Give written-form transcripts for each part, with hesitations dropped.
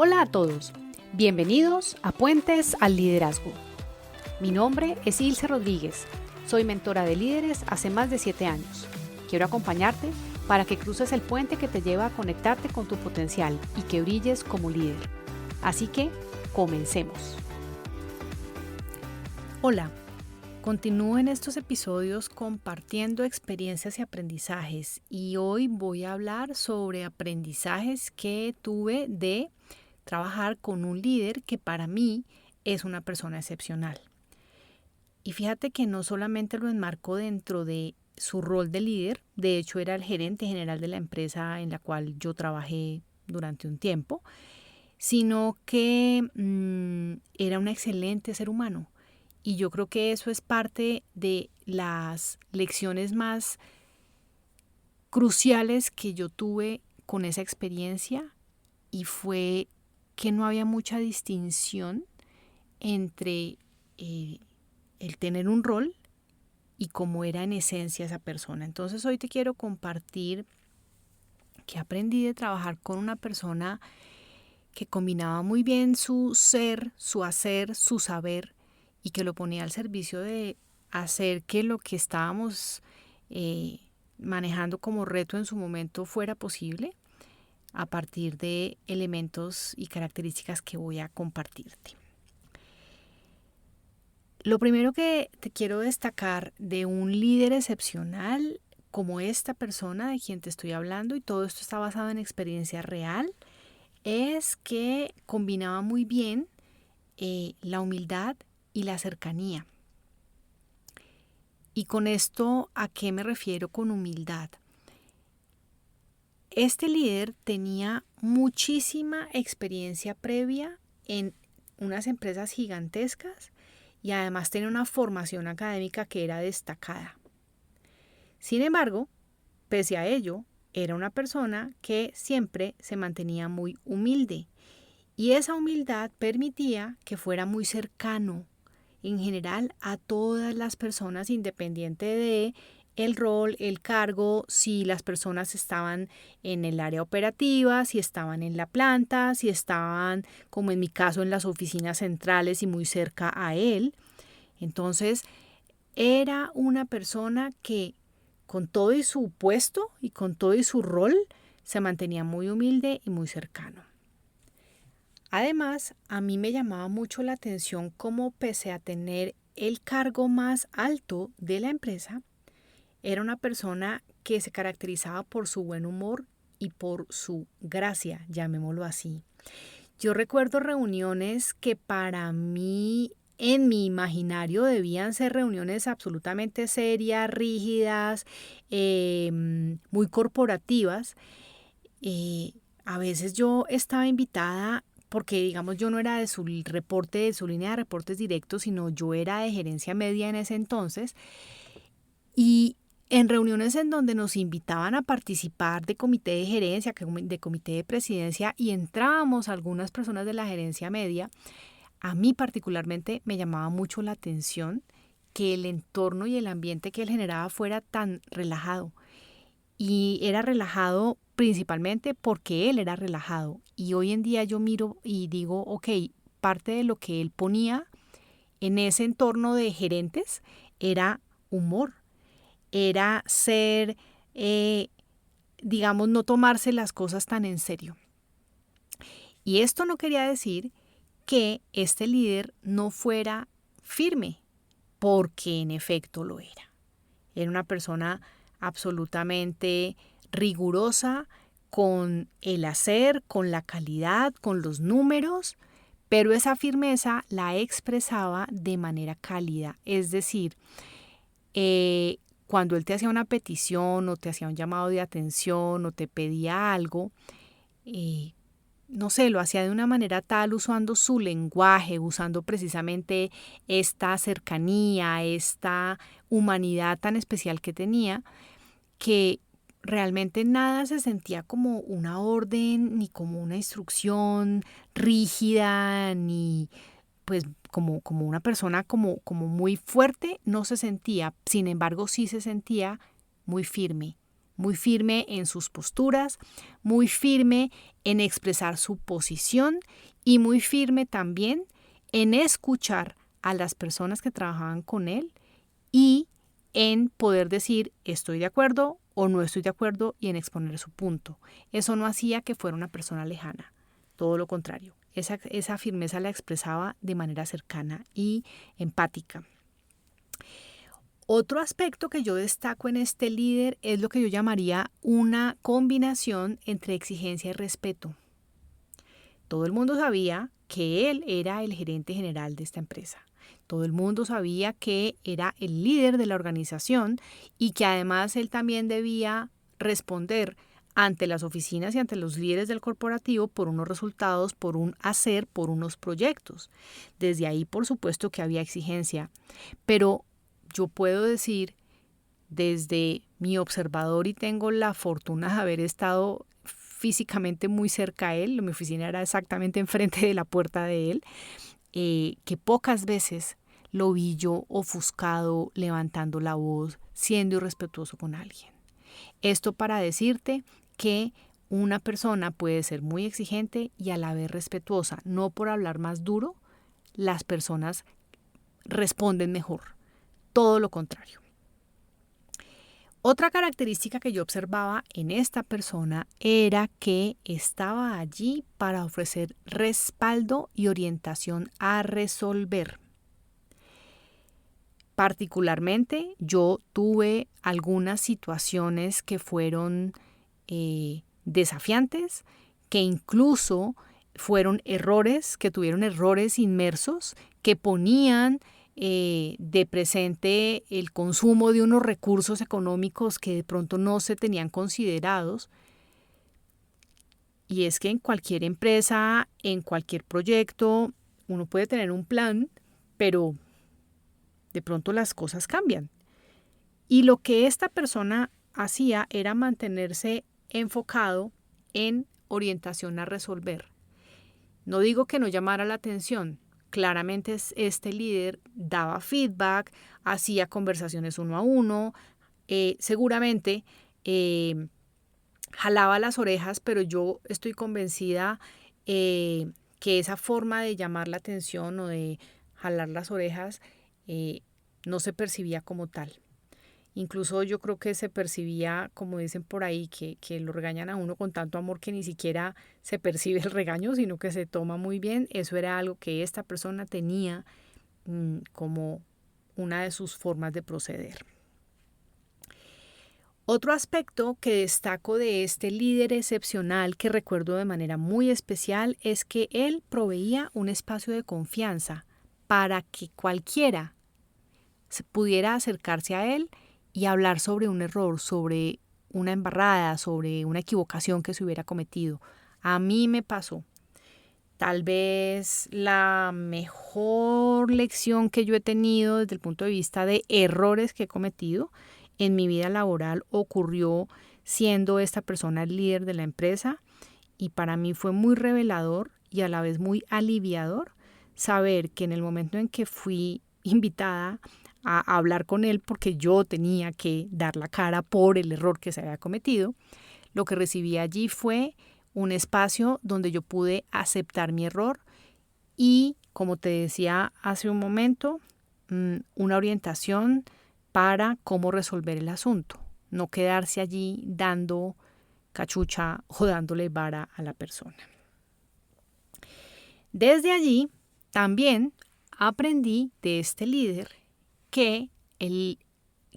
Hola a todos, bienvenidos a Puentes al Liderazgo. Mi nombre es Ilse Rodríguez, soy mentora de líderes hace más de 7 años. Quiero acompañarte para que cruces el puente que te lleva a conectarte con tu potencial y que brilles como líder. Así que, comencemos. Hola, continúo en estos episodios compartiendo experiencias y aprendizajes y hoy voy a hablar sobre aprendizajes que tuve de trabajar con un líder que para mí es una persona excepcional. Y fíjate que no solamente lo enmarco dentro de su rol de líder, de hecho era el gerente general de la empresa en la cual yo trabajé durante un tiempo, sino que era un excelente ser humano. Y yo creo que eso es parte de las lecciones más cruciales que yo tuve con esa experiencia y fue que no había mucha distinción entre el tener un rol y cómo era en esencia esa persona. Entonces hoy te quiero compartir que aprendí de trabajar con una persona que combinaba muy bien su ser, su hacer, su saber y que lo ponía al servicio de hacer que lo que estábamos manejando como reto en su momento fuera posible a partir de elementos y características que voy a compartirte. Lo primero que te quiero destacar de un líder excepcional como esta persona de quien te estoy hablando, y todo esto está basado en experiencia real, es que combinaba muy bien la humildad y la cercanía. Y con esto, ¿a qué me refiero con humildad? Este líder tenía muchísima experiencia previa en unas empresas gigantescas y además tenía una formación académica que era destacada. Sin embargo, pese a ello, era una persona que siempre se mantenía muy humilde y esa humildad permitía que fuera muy cercano en general a todas las personas, independiente de el rol, el cargo, si las personas estaban en el área operativa, si estaban en la planta, si estaban, como en mi caso, en las oficinas centrales y muy cerca a él. Entonces, era una persona que con todo y su puesto y con todo y su rol se mantenía muy humilde y muy cercano. Además, a mí me llamaba mucho la atención cómo pese a tener el cargo más alto de la empresa, era una persona que se caracterizaba por su buen humor y por su gracia, llamémoslo así. Yo recuerdo reuniones que para mí, en mi imaginario, debían ser reuniones absolutamente serias, rígidas, muy corporativas. A veces yo estaba invitada porque, digamos, yo no era de su reporte, de su línea de reportes directos, sino yo era de gerencia media en ese entonces. Y en reuniones en donde nos invitaban a participar de comité de gerencia, de comité de presidencia, y entrábamos algunas personas de la gerencia media, a mí particularmente me llamaba mucho la atención que el entorno y el ambiente que él generaba fuera tan relajado. Y era relajado principalmente porque él era relajado. Y hoy en día yo miro y digo, ok, parte de lo que él ponía en ese entorno de gerentes era humor, era ser, digamos, no tomarse las cosas tan en serio. Y esto no quería decir que este líder no fuera firme, porque en efecto lo era. Era una persona absolutamente rigurosa con el hacer, con la calidad, con los números, pero esa firmeza la expresaba de manera cálida. Es decir, cuando él te hacía una petición o te hacía un llamado de atención o te pedía algo, no sé, lo hacía de una manera tal, usando su lenguaje, usando precisamente esta cercanía, esta humanidad tan especial que tenía, que realmente nada se sentía como una orden, ni como una instrucción rígida, ni pues como una persona como muy fuerte, no se sentía. Sin embargo, sí se sentía muy firme, muy firme en sus posturas, muy firme en expresar su posición y muy firme también en escuchar a las personas que trabajaban con él y en poder decir estoy de acuerdo o no estoy de acuerdo y en exponer su punto. Eso no hacía que fuera una persona lejana, todo lo contrario. Esa firmeza la expresaba de manera cercana y empática. Otro aspecto que yo destaco en este líder es lo que yo llamaría una combinación entre exigencia y respeto. Todo el mundo sabía que él era el gerente general de esta empresa. Todo el mundo sabía que era el líder de la organización y que además él también debía responder ante las oficinas y ante los líderes del corporativo por unos resultados, por un hacer, por unos proyectos. Desde ahí, por supuesto, que había exigencia. Pero yo puedo decir, desde mi observador, y tengo la fortuna de haber estado físicamente muy cerca a él, mi oficina era exactamente enfrente de la puerta de él, que pocas veces lo vi yo ofuscado, levantando la voz, siendo irrespetuoso con alguien. Esto para decirte que una persona puede ser muy exigente y a la vez respetuosa. No por hablar más duro, las personas responden mejor. Todo lo contrario. Otra característica que yo observaba en esta persona era que estaba allí para ofrecer respaldo y orientación a resolver. Particularmente, yo tuve algunas situaciones que fueron desafiantes, que incluso fueron errores, que tuvieron errores inmersos, que ponían de presente el consumo de unos recursos económicos que de pronto no se tenían considerados. Y es que en cualquier empresa, en cualquier proyecto, uno puede tener un plan, pero de pronto las cosas cambian. Y lo que esta persona hacía era mantenerse enfocado en orientación a resolver. No digo que no llamara la atención. Claramente este líder daba feedback, hacía conversaciones uno a uno, seguramente jalaba las orejas, pero yo estoy convencida que esa forma de llamar la atención o de jalar las orejas no se percibía como tal. Incluso yo creo que se percibía, como dicen por ahí, que lo regañan a uno con tanto amor que ni siquiera se percibe el regaño, sino que se toma muy bien. Eso era algo que esta persona tenía como una de sus formas de proceder. Otro aspecto que destaco de este líder excepcional que recuerdo de manera muy especial es que él proveía un espacio de confianza para que cualquiera pudiera acercarse a él y hablar sobre un error, sobre una embarrada, sobre una equivocación que se hubiera cometido. A mí me pasó. Tal vez la mejor lección que yo he tenido desde el punto de vista de errores que he cometido en mi vida laboral ocurrió siendo esta persona el líder de la empresa y para mí fue muy revelador y a la vez muy aliviador saber que en el momento en que fui invitada a hablar con él porque yo tenía que dar la cara por el error que se había cometido, lo que recibí allí fue un espacio donde yo pude aceptar mi error y, como te decía hace un momento, una orientación para cómo resolver el asunto, no quedarse allí dando cachucha o dándole vara a la persona. Desde allí también aprendí de este líder que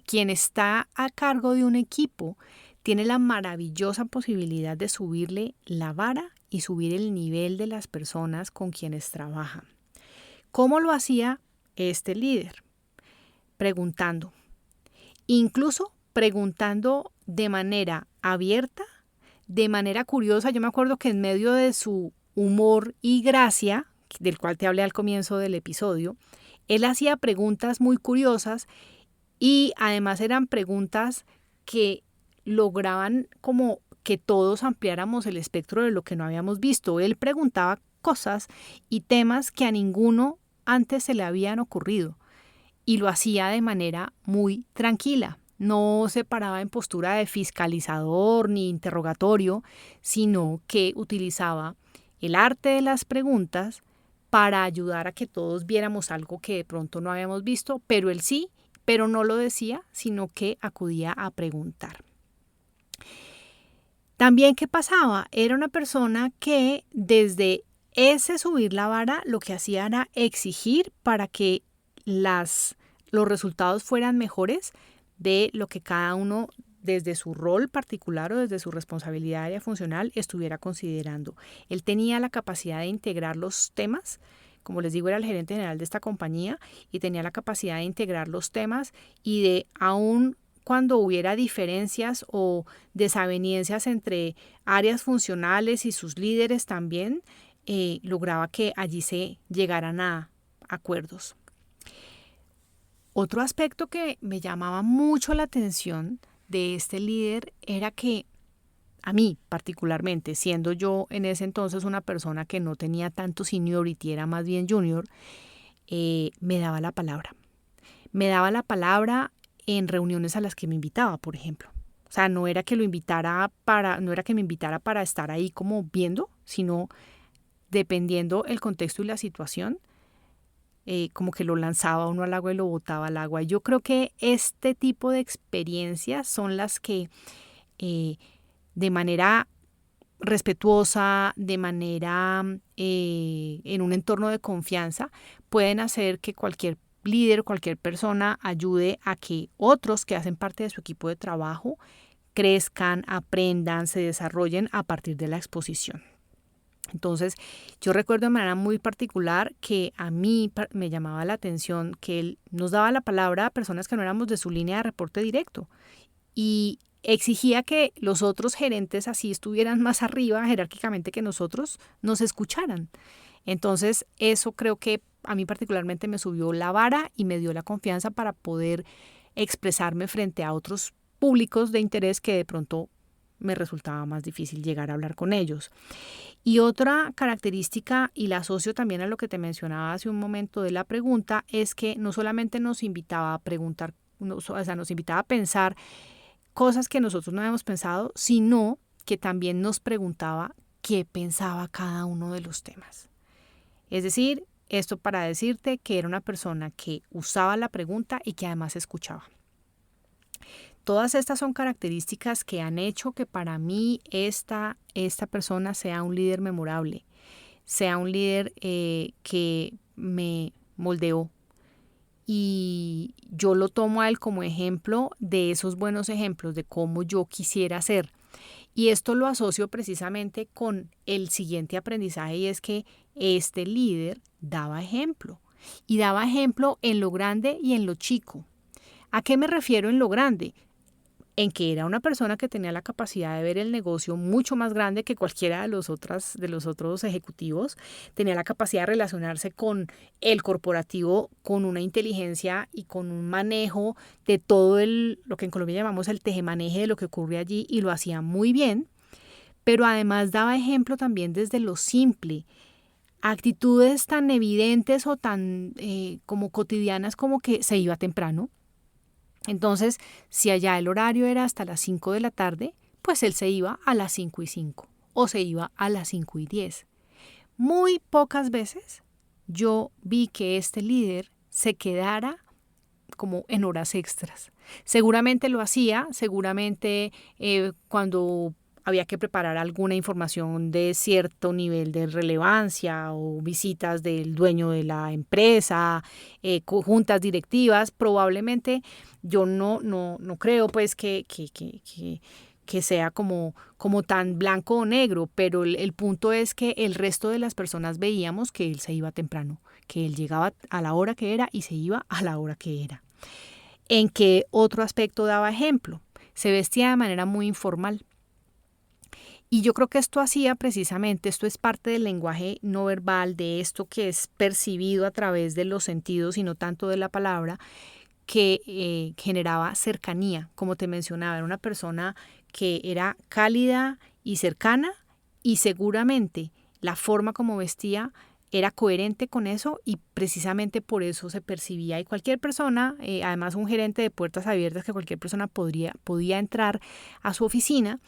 quien está a cargo de un equipo tiene la maravillosa posibilidad de subirle la vara y subir el nivel de las personas con quienes trabajan. ¿Cómo lo hacía este líder? Preguntando. Incluso preguntando de manera abierta, de manera curiosa. Yo me acuerdo que en medio de su humor y gracia, del cual te hablé al comienzo del episodio, él hacía preguntas muy curiosas y además eran preguntas que lograban como que todos ampliáramos el espectro de lo que no habíamos visto. Él preguntaba cosas y temas que a ninguno antes se le habían ocurrido y lo hacía de manera muy tranquila. no se paraba en postura de fiscalizador ni interrogatorio, sino que utilizaba el arte de las preguntas para ayudar a que todos viéramos algo que de pronto no habíamos visto, pero él sí, pero no lo decía, sino que acudía a preguntar. También, ¿qué pasaba? Era una persona que desde ese subir la vara lo que hacía era exigir para que los resultados fueran mejores de lo que cada uno desde su rol particular o desde su responsabilidad área funcional estuviera considerando. Él tenía la capacidad de integrar los temas, como les digo, era el gerente general de esta compañía y tenía la capacidad de integrar los temas y de aún cuando hubiera diferencias o desavenencias entre áreas funcionales y sus líderes también, lograba que allí se llegaran a acuerdos. Otro aspecto que me llamaba mucho la atención de este líder era que a mí particularmente, siendo yo en ese entonces una persona que no tenía tanto seniority, era más bien junior, me daba la palabra. Me daba la palabra en reuniones a las que me invitaba, por ejemplo. O sea, no era que me invitara para estar ahí como viendo, sino dependiendo el contexto y la situación, como que lo lanzaba uno al agua y lo botaba al agua. Y yo creo que este tipo de experiencias son las que de manera respetuosa, de manera en un entorno de confianza, pueden hacer que cualquier líder, cualquier persona ayude a que otros que hacen parte de su equipo de trabajo crezcan, aprendan, se desarrollen a partir de la exposición. Entonces, yo recuerdo de manera muy particular que a mí me llamaba la atención que él nos daba la palabra a personas que no éramos de su línea de reporte directo y exigía que los otros gerentes así estuvieran más arriba jerárquicamente que nosotros, nos escucharan. Entonces, eso creo que a mí particularmente me subió la vara y me dio la confianza para poder expresarme frente a otros públicos de interés que de pronto me resultaba más difícil llegar a hablar con ellos. Y otra característica, y la asocio también a lo que te mencionaba hace un momento de la pregunta, es que no solamente nos invitaba a preguntar, nos invitaba a pensar cosas que nosotros no habíamos pensado, sino que también nos preguntaba qué pensaba cada uno de los temas. Es decir, esto para decirte que era una persona que usaba la pregunta y que además escuchaba. Todas estas son características que han hecho que para mí esta persona sea un líder memorable, sea un líder que me moldeó. Y yo lo tomo a él como ejemplo de esos buenos ejemplos de cómo yo quisiera ser. Y esto lo asocio precisamente con el siguiente aprendizaje y es que este líder daba ejemplo. Y daba ejemplo en lo grande y en lo chico. ¿A qué me refiero en lo grande? En que era una persona que tenía la capacidad de ver el negocio mucho más grande que cualquiera de los otros ejecutivos, tenía la capacidad de relacionarse con el corporativo con una inteligencia y con un manejo de todo lo que en Colombia llamamos el tejemaneje de lo que ocurre allí y lo hacía muy bien, pero además daba ejemplo también desde lo simple, actitudes tan evidentes o tan como cotidianas como que se iba temprano. Entonces, si allá el horario era hasta las 5 de la tarde, pues él se iba a las 5:05 o se iba a las 5:10. Muy pocas veces yo vi que este líder se quedara como en horas extras. Seguramente lo hacía, seguramente cuando había que preparar alguna información de cierto nivel de relevancia o visitas del dueño de la empresa, juntas directivas, probablemente yo no creo pues que sea como tan blanco o negro, pero el punto es que el resto de las personas veíamos que él se iba temprano, que él llegaba a la hora que era y se iba a la hora que era. ¿En qué otro aspecto daba ejemplo? Se vestía de manera muy informal. Y yo creo que esto es parte del lenguaje no verbal, de esto que es percibido a través de los sentidos y no tanto de la palabra, que generaba cercanía, como te mencionaba, era una persona que era cálida y cercana y seguramente la forma como vestía era coherente con eso y precisamente por eso se percibía. Y cualquier persona, además un gerente de puertas abiertas, que cualquier persona podía entrar a su oficina,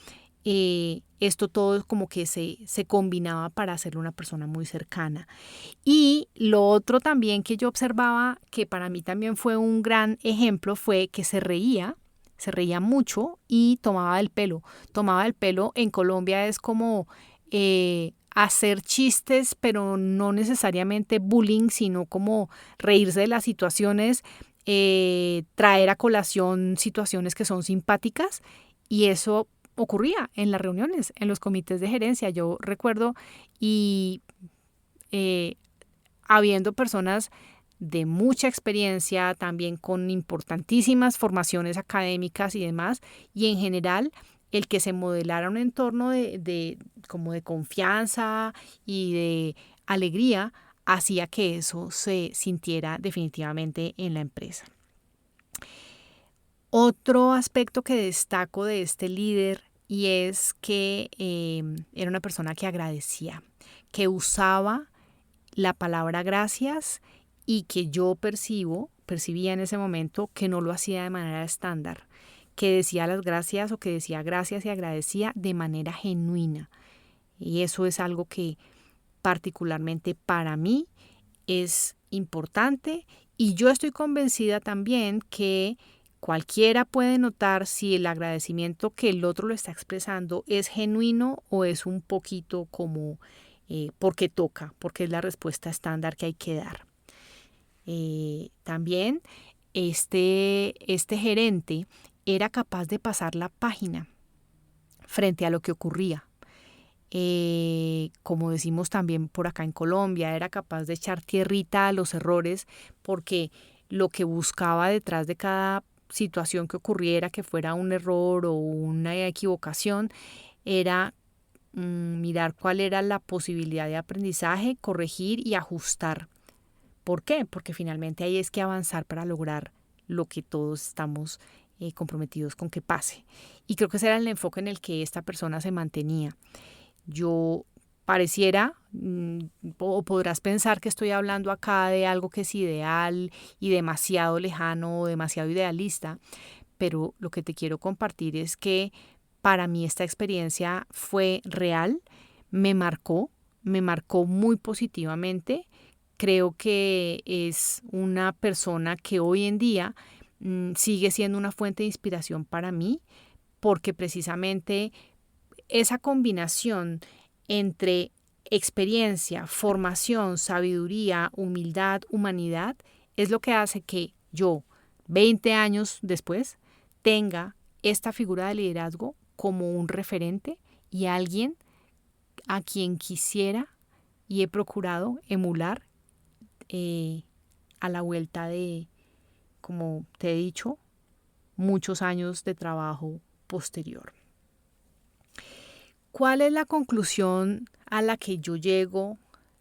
esto todo como que se combinaba para hacerle una persona muy cercana. Y lo otro también que yo observaba, que para mí también fue un gran ejemplo, fue que se reía mucho y tomaba el pelo. Tomaba el pelo en Colombia es como hacer chistes, pero no necesariamente bullying, sino como reírse de las situaciones, traer a colación situaciones que son simpáticas, y eso ocurría en las reuniones, en los comités de gerencia. Yo recuerdo y eh, habiendo personas de mucha experiencia, también con importantísimas formaciones académicas y demás, y en general el que se modelara un entorno como de confianza y de alegría hacía que eso se sintiera definitivamente en la empresa. Otro aspecto que destaco de este líder y es que era una persona que agradecía, que usaba la palabra gracias y que yo percibía en ese momento que no lo hacía de manera estándar, que decía las gracias o que decía gracias y agradecía de manera genuina. Y eso es algo que particularmente para mí es importante, y yo estoy convencida también que cualquiera puede notar si el agradecimiento que el otro lo está expresando es genuino o es un poquito como porque toca, porque es la respuesta estándar que hay que dar. También este gerente era capaz de pasar la página frente a lo que ocurría. Como decimos también por acá en Colombia, era capaz de echar tierrita a los errores, porque lo que buscaba detrás de cada situación que ocurriera, que fuera un error o una equivocación, era mirar cuál era la posibilidad de aprendizaje, corregir y ajustar. ¿Por qué? Porque finalmente ahí es que avanzar para lograr lo que todos estamos comprometidos con que pase. Y creo que ese era el enfoque en el que esta persona se mantenía. Yo pareciera, o podrás pensar que estoy hablando acá de algo que es ideal y demasiado lejano o demasiado idealista, pero lo que te quiero compartir es que para mí esta experiencia fue real, me marcó muy positivamente. Creo que es una persona que hoy en día sigue siendo una fuente de inspiración para mí, porque precisamente esa combinación entre experiencia, formación, sabiduría, humildad, humanidad, es lo que hace que yo, 20 años después, tenga esta figura de liderazgo como un referente y alguien a quien quisiera y he procurado emular a la vuelta de, como te he dicho, muchos años de trabajo posterior. ¿Cuál es la conclusión a la que yo llego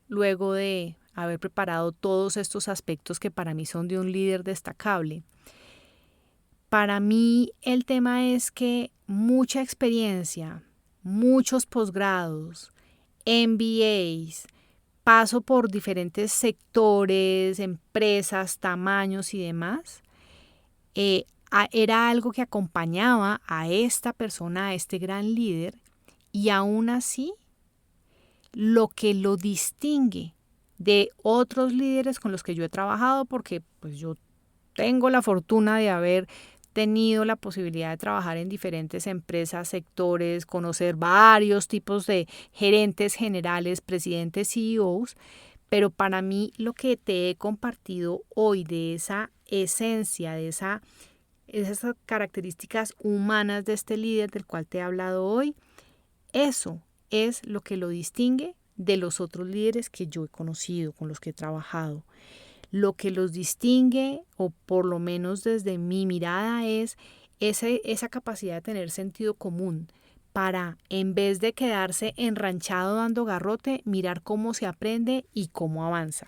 luego de haber preparado todos estos aspectos que para mí son de un líder destacable? Para mí el tema es que mucha experiencia, muchos posgrados, MBAs, paso por diferentes sectores, empresas, tamaños y demás, era algo que acompañaba a esta persona, a este gran líder, y aún así lo que lo distingue de otros líderes con los que yo he trabajado, porque pues yo tengo la fortuna de haber tenido la posibilidad de trabajar en diferentes empresas, sectores, conocer varios tipos de gerentes generales, presidentes, CEOs, pero para mí lo que te he compartido hoy de esa esencia, de esas características humanas de este líder del cual te he hablado hoy, eso es lo que lo distingue de los otros líderes que yo he conocido, con los que he trabajado. Lo que los distingue, o por lo menos desde mi mirada, es esa capacidad de tener sentido común para, en vez de quedarse enranchado dando garrote, mirar cómo se aprende y cómo avanza.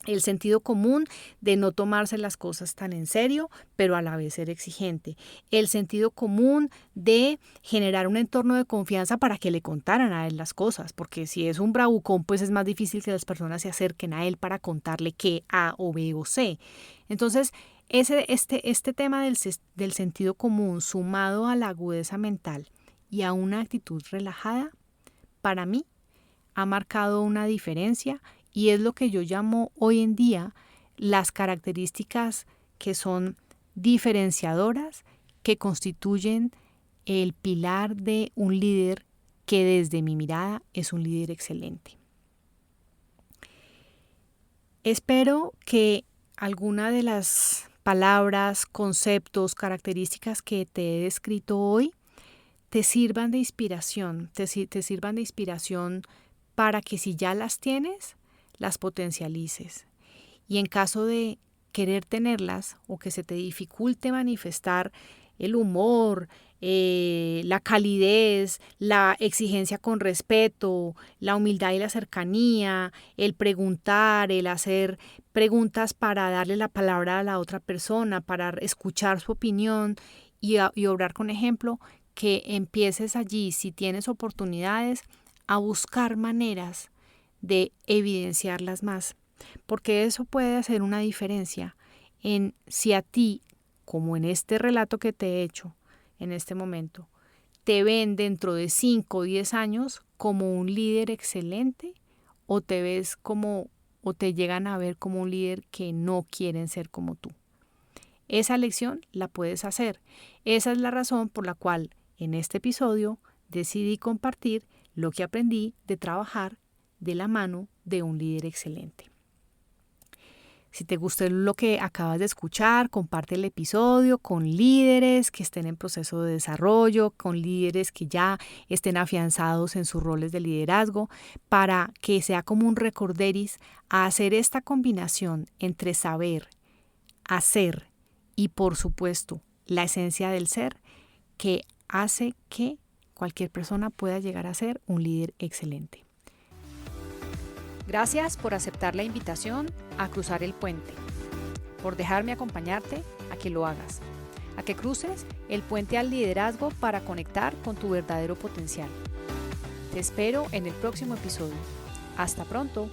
El sentido común de no tomarse las cosas tan en serio, pero a la vez ser exigente. El sentido común de generar un entorno de confianza para que le contaran a él las cosas, porque si es un bravucón, pues es más difícil que las personas se acerquen a él para contarle qué A o B o C. Entonces, este tema del sentido común sumado a la agudeza mental y a una actitud relajada, para mí, ha marcado una diferencia y es lo que yo llamo hoy en día las características que son diferenciadoras, que constituyen el pilar de un líder que desde mi mirada es un líder excelente. Espero que alguna de las palabras, conceptos, características que te he descrito hoy te sirvan de inspiración, te sirvan de inspiración para que si ya las tienes, las potencialices. Y en caso de querer tenerlas o que se te dificulte manifestar el humor, la calidez, la exigencia con respeto, la humildad y la cercanía, el preguntar, el hacer preguntas para darle la palabra a la otra persona, para escuchar su opinión y obrar con ejemplo, que empieces allí, si tienes oportunidades, a buscar maneras de evidenciarlas más, porque eso puede hacer una diferencia en si a ti, como en este relato que te he hecho en este momento, te ven dentro de 5 o 10 años como un líder excelente o te ves como o te llegan a ver como un líder que no quieren ser como tú. Esa elección la puedes hacer. Esa es la razón por la cual en este episodio decidí compartir lo que aprendí de trabajar de la mano de un líder excelente. Si te gustó lo que acabas de escuchar, comparte el episodio con líderes que estén en proceso de desarrollo, con líderes que ya estén afianzados en sus roles de liderazgo, para que sea como un recorderis a hacer esta combinación entre saber, hacer y, por supuesto, la esencia del ser, que hace que cualquier persona pueda llegar a ser un líder excelente. Gracias por aceptar la invitación a cruzar el puente, por dejarme acompañarte a que lo hagas, a que cruces el puente al liderazgo para conectar con tu verdadero potencial. Te espero en el próximo episodio. Hasta pronto.